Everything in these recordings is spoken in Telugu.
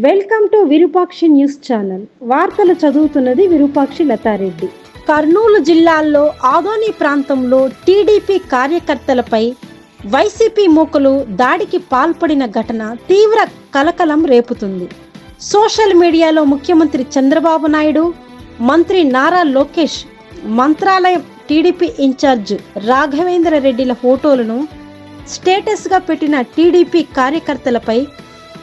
Welcome to Virupakshi news channel. వార్తలు చదువుతున్నది విరూపాక్షి లతారెడ్డి. కర్నూలు జిల్లాలో ఆదోని ప్రాంతంలో టీడీపీ కార్యకర్తలపై వైసీపీ మూకలు దాడికి పాల్పడిన ఘటన తీవ్ర కలకలం రేపుతుంది. సోషల్ మీడియాలో ముఖ్యమంత్రి చంద్రబాబు నాయుడు, మంత్రి నారా లోకేష్, మంత్రాలయం టీడీపీ ఇన్ఛార్జ్ రాఘవేంద్ర రెడ్డిల ఫోటోలను స్టేటస్గా పెట్టిన టీడీపీ కార్యకర్తలపై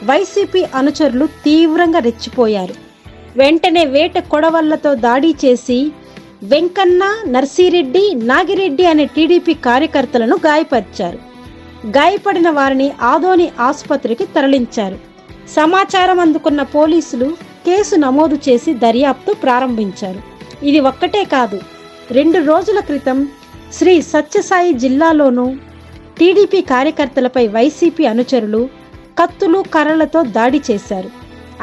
వైసీపీ అనుచరులు తీవ్రంగా రెచ్చిపోయారు. వెంటనే వేట కొడవళ్లతో దాడి చేసి వెంకన్న, నర్సిరెడ్డి, నాగిరెడ్డి అనే టీడీపీ కార్యకర్తలను గాయపరిచారు. గాయపడిన వారిని ఆదోని ఆసుపత్రికి తరలించారు. సమాచారం అందుకున్న పోలీసులు కేసు నమోదు చేసి దర్యాప్తు ప్రారంభించారు. ఇది ఒక్కటే కాదు, 2 రోజుల క్రితం శ్రీ సత్యసాయి జిల్లాలోనూ టీడీపీ కార్యకర్తలపై వైసీపీ అనుచరులు కత్తులు, కర్రలతో దాడి చేశారు.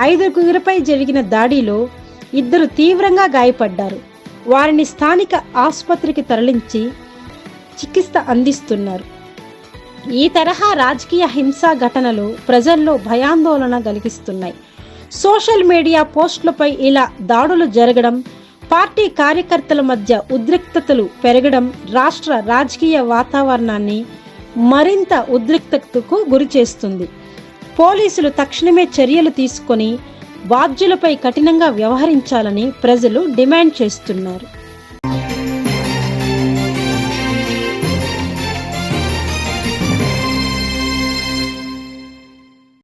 5గురిపై జరిగిన దాడిలో 2 తీవ్రంగా గాయపడ్డారు. వారిని స్థానిక ఆసుపత్రికి తరలించి చికిత్స అందిస్తున్నారు. ఈ తరహా రాజకీయ హింసా ఘటనలు ప్రజల్లో భయాందోళన కలిగిస్తున్నాయి. సోషల్ మీడియా పోస్టులపై ఇలా దాడులు జరగడం, పార్టీ కార్యకర్తల మధ్య ఉద్రిక్తతలు పెరగడం రాష్ట్ర రాజకీయ వాతావరణాన్ని మరింత ఉద్రిక్తతకు గురి చేస్తుంది. పోలీసులు తక్షణమే చర్యలు తీసుకొని బాధ్యులపై కఠినంగా వ్యవహరించాలని ప్రజలు డిమాండ్ చేస్తున్నారు.